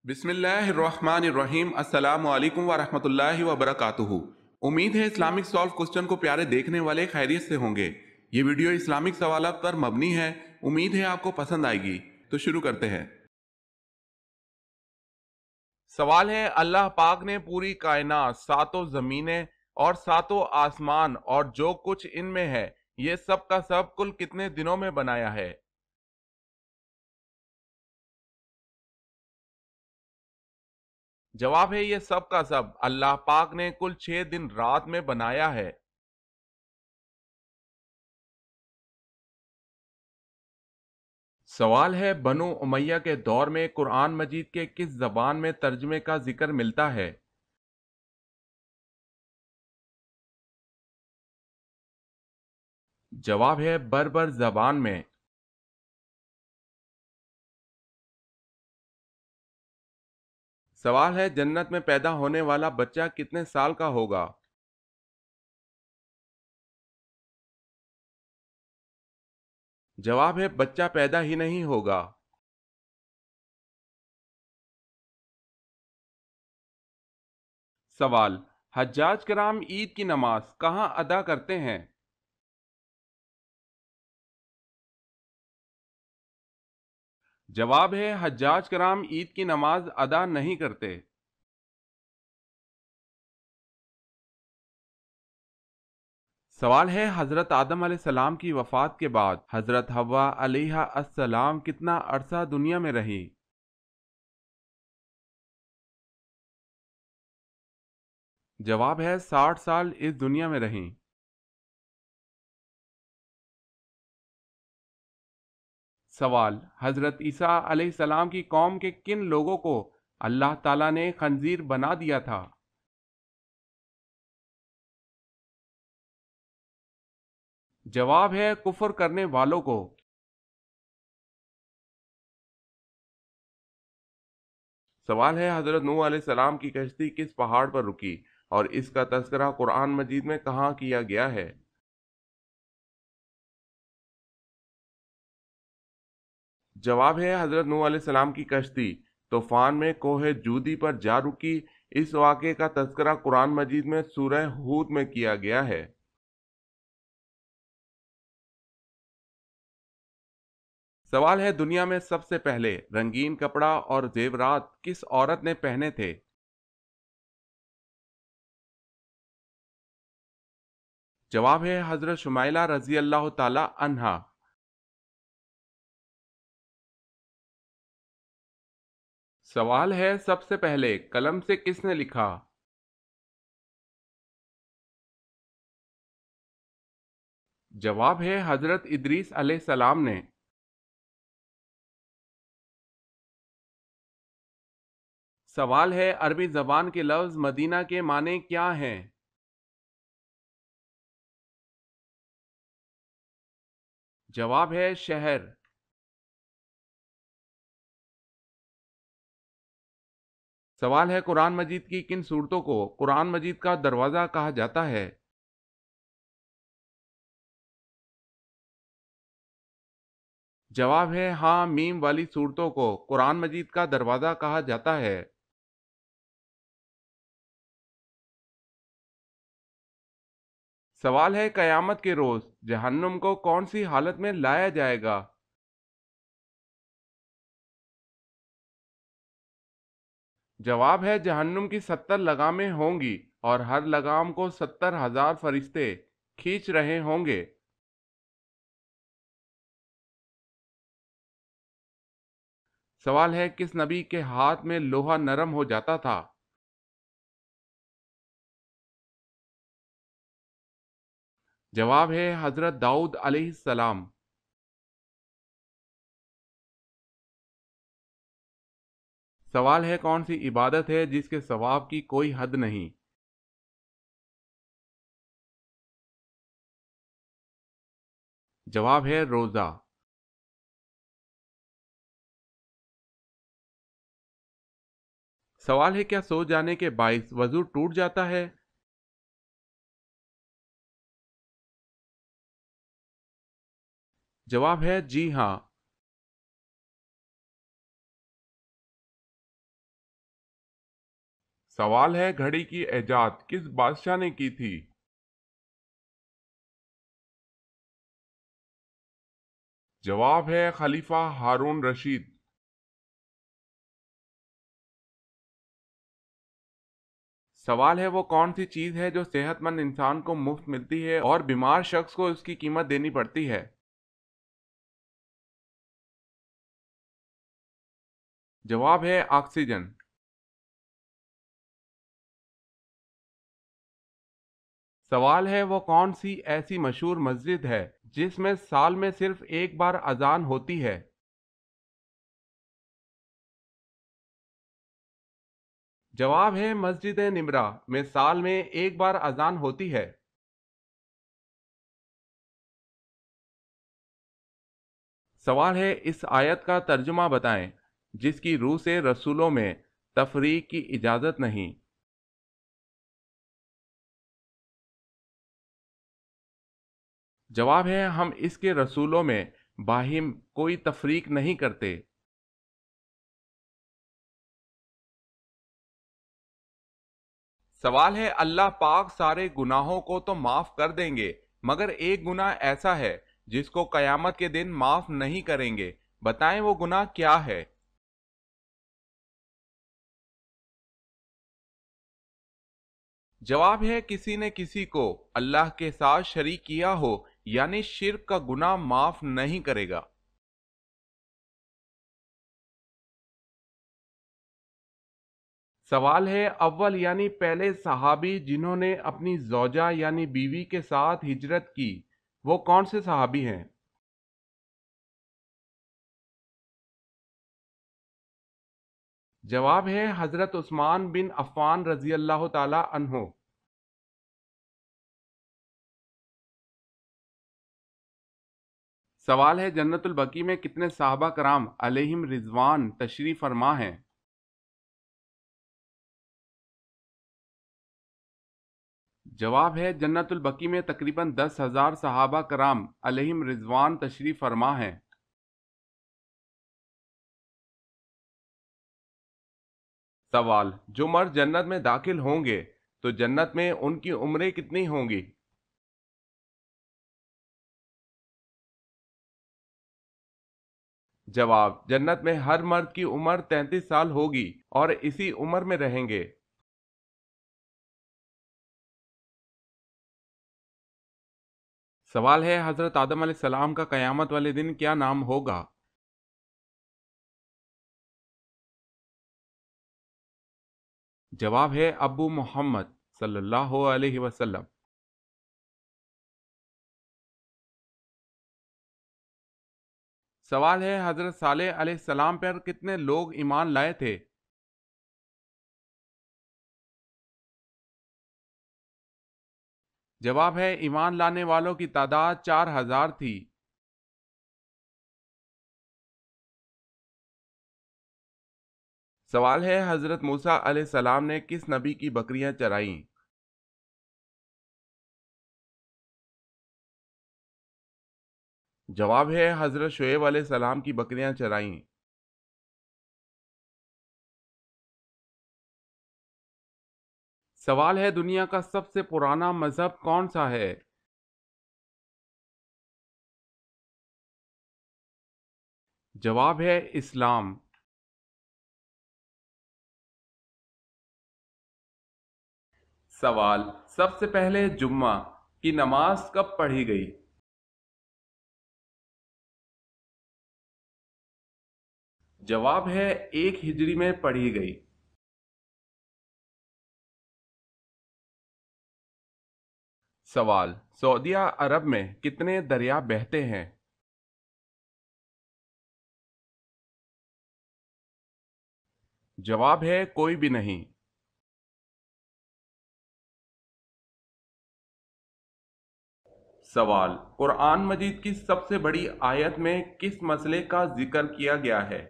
بسم اللہ الرحمن الرحیم، السلام علیکم ورحمۃ اللہ وبرکاتہ۔ امید ہے اسلامک سالو کوسچن کو پیارے دیکھنے والے خیریت سے ہوں گے۔ یہ ویڈیو اسلامک سوالات پر مبنی ہے، امید ہے آپ کو پسند آئے گی۔ تو شروع کرتے ہیں۔ سوال ہے، اللہ پاک نے پوری کائنات، ساتوں زمینیں اور ساتوں آسمان اور جو کچھ ان میں ہے، یہ سب کا سب کل کتنے دنوں میں بنایا ہے؟ جواب ہے یہ سب کا سب اللہ پاک نے کل 6 دن رات میں بنایا ہے۔ سوال ہے، بنو امیہ کے دور میں قرآن مجید کے کس زبان میں ترجمے کا ذکر ملتا ہے؟ جواب ہے بربر زبان میں۔ سوال ہے، جنت میں پیدا ہونے والا بچہ کتنے سال کا ہوگا؟ جواب ہے بچہ پیدا ہی نہیں ہوگا۔ سوال، حجاج کرام عید کی نماز کہاں ادا کرتے ہیں؟ جواب ہے حجاج کرام عید کی نماز ادا نہیں کرتے۔ سوال ہے، حضرت آدم علیہ السلام کی وفات کے بعد حضرت حوا علیہ السلام کتنا عرصہ دنیا میں رہی؟ جواب ہے 60 سال اس دنیا میں رہیں۔ سوال، حضرت عیسیٰ علیہ السلام کی قوم کے کن لوگوں کو اللہ تعالیٰ نے خنزیر بنا دیا تھا؟ جواب ہے کفر کرنے والوں کو۔ سوال ہے، حضرت نوح علیہ السلام کی کشتی کس پہاڑ پر رکی اور اس کا تذکرہ قرآن مجید میں کہاں کیا گیا ہے؟ جواب ہے حضرت نوح علیہ السلام کی کشتی طوفان میں کوہ جودی پر جا رکی۔ اس واقعے کا تذکرہ قرآن مجید میں سورہ ہود میں کیا گیا ہے۔ سوال ہے، دنیا میں سب سے پہلے رنگین کپڑا اور زیورات کس عورت نے پہنے تھے؟ جواب ہے حضرت شمائلہ رضی اللہ تعالی عنہا۔ سوال ہے، سب سے پہلے قلم سے کس نے لکھا؟ جواب ہے حضرت ادریس علیہ السلام نے۔ سوال ہے، عربی زبان کے لفظ مدینہ کے معنی کیا ہیں؟ جواب ہے شہر۔ سوال ہے، قرآن مجید کی کن صورتوں کو قرآن مجید کا دروازہ کہا جاتا ہے؟ جواب ہے ہاں میم والی صورتوں کو قرآن مجید کا دروازہ کہا جاتا ہے۔ سوال ہے، قیامت کے روز جہنم کو کون سی حالت میں لایا جائے گا؟ جواب ہے جہنم کی 70 لگامیں ہوں گی اور ہر لگام کو 70,000 فرشتے کھینچ رہے ہوں گے۔ سوال ہے، کس نبی کے ہاتھ میں لوہا نرم ہو جاتا تھا؟ جواب ہے حضرت داؤد علیہ السلام۔ سوال ہے، کون سی عبادت ہے جس کے ثواب کی کوئی حد نہیں؟ جواب ہے روزہ۔ سوال ہے، کیا سو جانے کے باعث وضو ٹوٹ جاتا ہے؟ جواب ہے جی ہاں۔ سوال ہے گھڑی کی ایجاد کس بادشاہ نے کی تھی؟ جواب ہے خلیفہ ہارون رشید۔ سوال ہے وہ کون سی چیز ہے جو صحت مند انسان کو مفت ملتی ہے اور بیمار شخص کو اس کی قیمت دینی پڑتی ہے؟ جواب ہے آکسیجن۔ سوال ہے وہ کون سی ایسی مشہور مسجد ہے جس میں سال میں صرف ایک بار اذان ہوتی ہے؟ جواب ہے مسجد نمرہ میں سال میں ایک بار اذان ہوتی ہے۔ سوال ہے اس آیت کا ترجمہ بتائیں جس کی روح سے رسولوں میں تفریق کی اجازت نہیں۔ جواب ہے ہم اس کے رسولوں میں باہم کوئی تفریق نہیں کرتے۔ سوال ہے اللہ پاک سارے گناہوں کو تو معاف کر دیں گے مگر ایک گناہ ایسا ہے جس کو قیامت کے دن معاف نہیں کریں گے، بتائیں وہ گناہ کیا ہے؟ جواب ہے کسی نے کسی کو اللہ کے ساتھ شریک کیا ہو یعنی شرک کا گناہ معاف نہیں کرے گا۔ سوال ہے اول یعنی پہلے صحابی جنہوں نے اپنی زوجہ یعنی بیوی کے ساتھ ہجرت کی وہ کون سے صحابی ہیں؟ جواب ہے حضرت عثمان بن عفان رضی اللہ تعالی عنہ۔ سوال ہے جنت البقیع میں کتنے صحابہ کرام علیہم رضوان تشریف فرما ہیں؟ جواب ہے جنت البقیع میں تقریباً 10,000 صحابہ کرام علیہم رضوان تشریف فرما ہیں۔ سوال جو مرد جنت میں داخل ہوں گے تو جنت میں ان کی عمریں کتنی ہوں گی؟ جواب جنت میں ہر مرد کی عمر 33 سال ہوگی اور اسی عمر میں رہیں گے۔ سوال ہے حضرت آدم علیہ السلام کا قیامت والے دن کیا نام ہوگا؟ جواب ہے ابو محمد صلی اللہ علیہ وسلم۔ سوال ہے حضرت صالح علیہ السلام پر کتنے لوگ ایمان لائے تھے؟ جواب ہے ایمان لانے والوں کی تعداد 4,000 تھی۔ سوال ہے حضرت موسیٰ علیہ السلام نے کس نبی کی بکریاں چرائیں؟ جواب ہے حضرت شعیب علیہ السلام کی بکریاں چرائیں۔ سوال ہے دنیا کا سب سے پرانا مذہب کون سا ہے؟ جواب ہے اسلام۔ سوال سب سے پہلے جمعہ کی نماز کب پڑھی گئی؟ جواب ہے 1 ہجری میں پڑھی گئی۔ سوال سعودیہ عرب میں کتنے دریا بہتے ہیں؟ جواب ہے کوئی بھی نہیں۔ سوال قرآن مجید کی سب سے بڑی آیت میں کس مسئلے کا ذکر کیا گیا ہے؟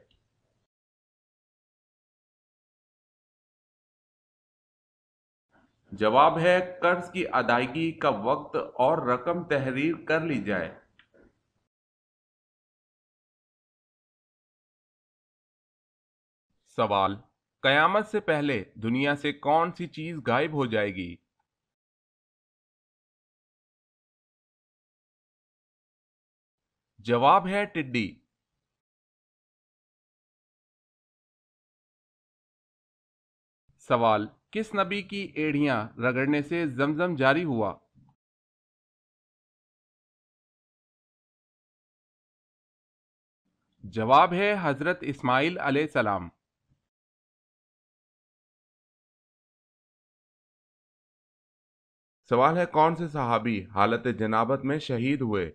جواب ہے قرض کی ادائیگی کا وقت اور رقم تحریر کر لی جائے۔ سوال قیامت سے پہلے دنیا سے کون سی چیز غائب ہو جائے گی؟ جواب ہے ٹڈی۔ سوال، کس نبی کی ایڑیاں رگڑنے سے زمزم جاری ہوا؟ جواب ہے حضرت اسماعیل علیہ السلام۔ سوال ہے، کون سے صحابی حالت جنابت میں شہید ہوئے؟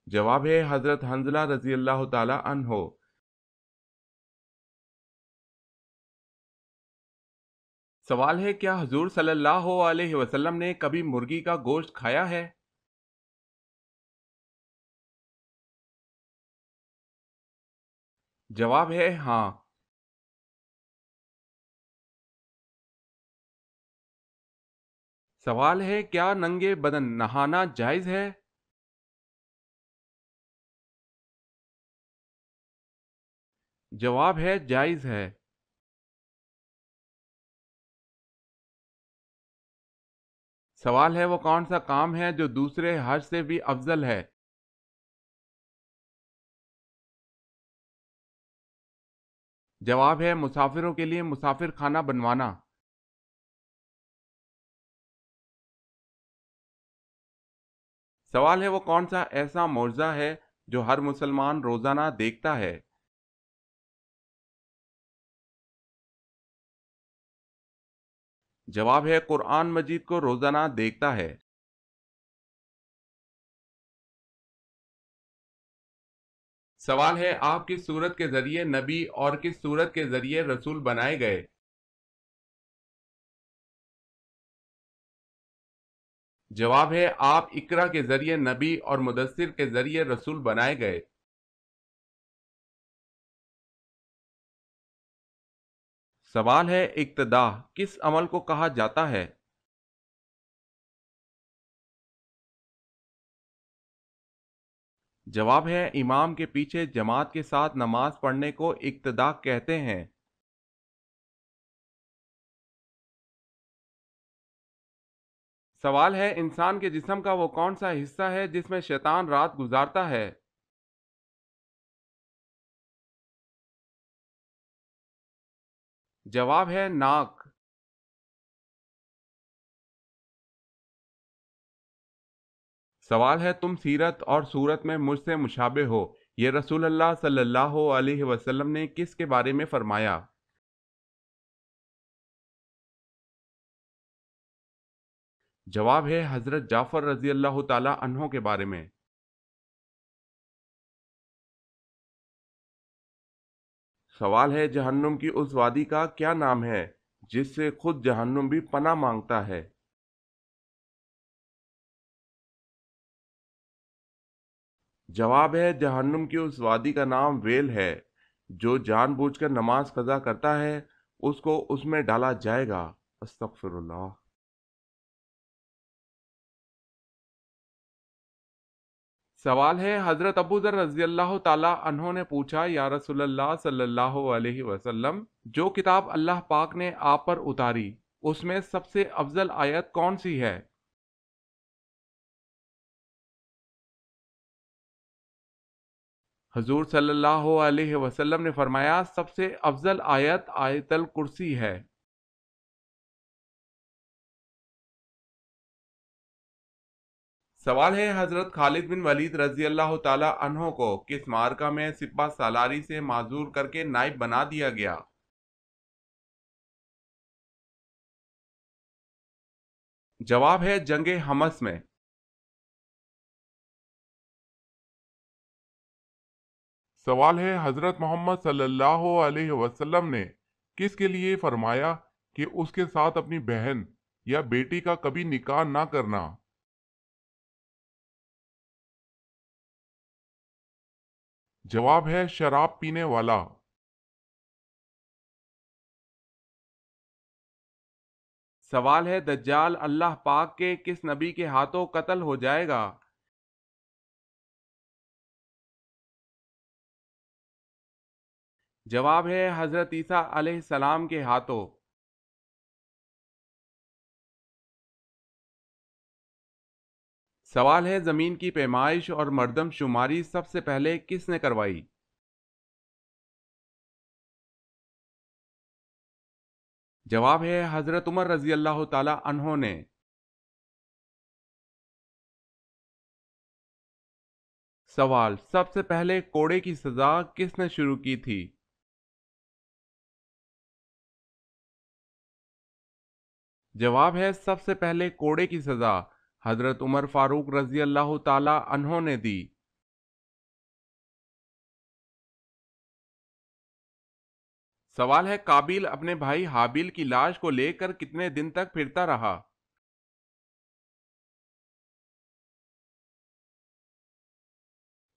جواب ہے حضرت حنظلہ رضی اللہ تعالی عنہ۔ سوال ہے، کیا حضور صلی اللہ علیہ وسلم نے کبھی مرغی کا گوشت کھایا ہے؟ جواب ہے ہاں۔ سوال ہے، کیا ننگے بدن نہانا جائز ہے؟ جواب ہے جائز ہے۔ سوال ہے، وہ کون سا کام ہے جو دوسرے حج سے بھی افضل ہے؟ جواب ہے مسافروں کے لیے مسافر خانہ بنوانا۔ سوال ہے، وہ کون سا ایسا معجزہ ہے جو ہر مسلمان روزانہ دیکھتا ہے؟ جواب ہے قرآن مجید کو روزانہ دیکھتا ہے۔ سوال ہے، آپ کس صورت کے ذریعے نبی اور کس صورت کے ذریعے رسول بنائے گئے؟ جواب ہے آپ اقرا کے ذریعے نبی اور مدثر کے ذریعے رسول بنائے گئے۔ سوال ہے، اقتداء کس عمل کو کہا جاتا ہے؟ جواب ہے امام کے پیچھے جماعت کے ساتھ نماز پڑھنے کو اقتداء کہتے ہیں۔ سوال ہے، انسان کے جسم کا وہ کون سا حصہ ہے جس میں شیطان رات گزارتا ہے؟ جواب ہے ناک۔ سوال ہے، تم سیرت اور صورت میں مجھ سے مشابہ ہو، یہ رسول اللہ صلی اللہ علیہ وسلم نے کس کے بارے میں فرمایا؟ جواب ہے حضرت جعفر رضی اللہ تعالی عنہ کے بارے میں۔ سوال ہے، جہنم کی اس وادی کا کیا نام ہے جس سے خود جہنم بھی پناہ مانگتا ہے؟ جواب ہے جہنم کی اس وادی کا نام ویل ہے۔ جو جان بوجھ کر نماز قضا کرتا ہے اس کو اس میں ڈالا جائے گا۔ استغفر اللہ۔ سوال ہے، حضرت ابو ذر رضی اللہ تعالی عنہ نے پوچھا، یا رسول اللہ صلی اللہ علیہ وسلم، جو کتاب اللہ پاک نے آپ پر اتاری اس میں سب سے افضل آیت کون سی ہے؟ حضور صلی اللہ علیہ وسلم نے فرمایا، سب سے افضل آیت آیت الکرسی ہے۔ سوال ہے، حضرت خالد بن ولید رضی اللہ تعالی عنہ کو کس معرکہ میں سپہ سالاری سے معذور کر کے نائب بنا دیا گیا؟ جواب ہے جنگ حمس میں۔ سوال ہے، حضرت محمد صلی اللہ علیہ وسلم نے کس کے لیے فرمایا کہ اس کے ساتھ اپنی بہن یا بیٹی کا کبھی نکاح نہ کرنا؟ جواب ہے شراب پینے والا۔ سوال ہے، دجال اللہ پاک کے کس نبی کے ہاتھوں قتل ہو جائے گا؟ جواب ہے حضرت عیسیٰ علیہ السلام کے ہاتھوں۔ سوال ہے زمین کی پیمائش اور مردم شماری سب سے پہلے کس نے کروائی؟ جواب ہے حضرت عمر رضی اللہ تعالی عنہ نے۔ سوال سب سے پہلے کوڑے کی سزا کس نے شروع کی تھی؟ جواب ہے سب سے پہلے کوڑے کی سزا حضرت عمر فاروق رضی اللہ تعالی عنہ نے دی۔ سوال ہے قابیل اپنے بھائی حابیل کی لاش کو لے کر کتنے دن تک پھرتا رہا؟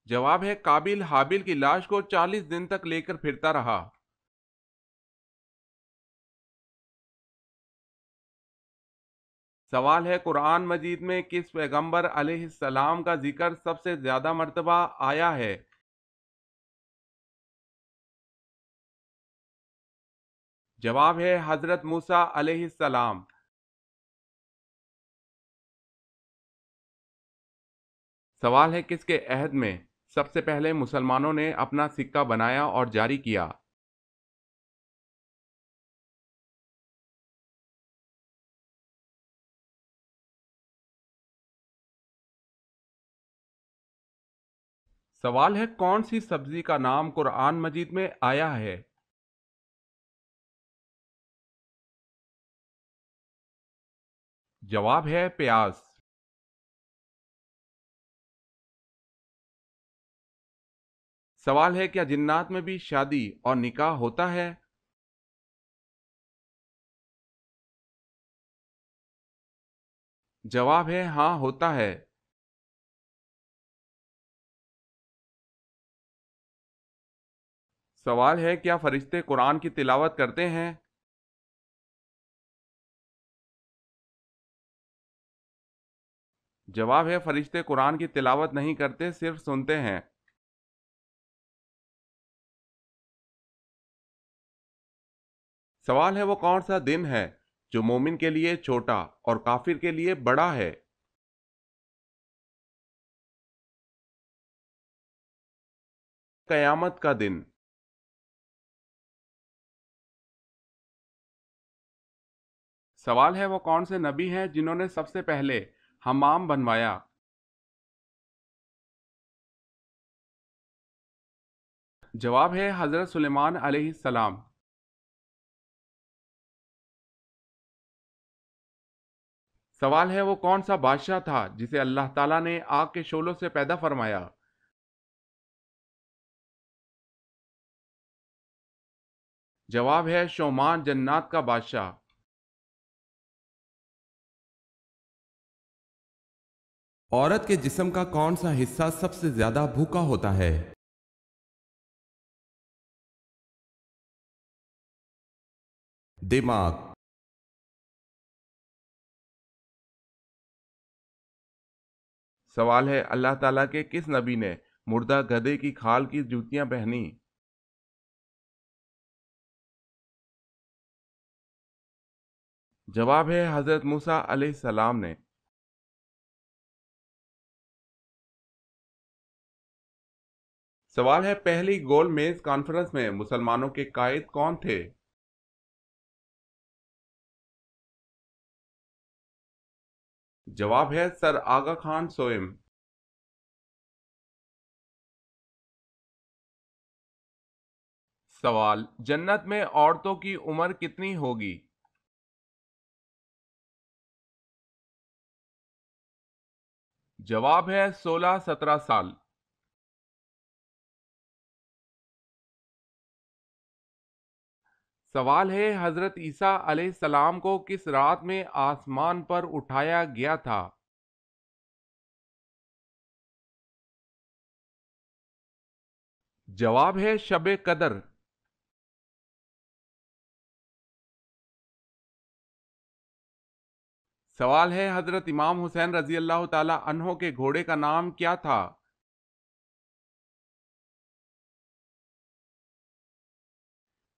جواب ہے قابیل حابیل کی لاش کو 40 دن تک لے کر پھرتا رہا۔ سوال ہے قرآن مجید میں کس پیغمبر علیہ السلام کا ذکر سب سے زیادہ مرتبہ آیا ہے؟ جواب ہے حضرت موسیٰ علیہ السلام۔ سوال ہے کس کے عہد میں سب سے پہلے مسلمانوں نے اپنا سکہ بنایا اور جاری کیا؟ سوال ہے کون سی سبزی کا نام قرآن مجید میں آیا ہے؟ جواب ہے پیاز۔ سوال ہے کیا جنات میں بھی شادی اور نکاح ہوتا ہے؟ جواب ہے ہاں ہوتا ہے۔ سوال ہے کیا فرشتے قرآن کی تلاوت کرتے ہیں؟ جواب ہے فرشتے قرآن کی تلاوت نہیں کرتے، صرف سنتے ہیں۔ سوال ہے وہ کون سا دن ہے جو مومن کے لیے چھوٹا اور کافر کے لیے بڑا ہے؟ قیامت کا دن۔ سوال ہے وہ کون سے نبی ہیں جنہوں نے سب سے پہلے حمام بنوایا؟ جواب ہے حضرت سلیمان علیہ السلام۔ سوال ہے وہ کون سا بادشاہ تھا جسے اللہ تعالیٰ نے آگ کے شعلوں سے پیدا فرمایا؟ جواب ہے شومان جنات کا بادشاہ۔ عورت کے جسم کا کون سا حصہ سب سے زیادہ بھوکا ہوتا ہے؟ دماغ۔ سوال ہے اللہ تعالیٰ کے کس نبی نے مردہ گدھے کی کھال کی جوتیاں پہنی؟ جواب ہے حضرت موسیٰ علیہ السلام نے۔ سوال ہے پہلی گول میز کانفرنس میں مسلمانوں کے قائد کون تھے؟ جواب ہے سر آغا خان سوئم۔ سوال جنت میں عورتوں کی عمر کتنی ہوگی؟ جواب ہے 16-17 سال۔ سوال ہے حضرت عیسیٰ علیہ السلام کو کس رات میں آسمان پر اٹھایا گیا تھا؟ جواب ہے شب قدر۔ سوال ہے حضرت امام حسین رضی اللہ تعالی عنہ کے گھوڑے کا نام کیا تھا؟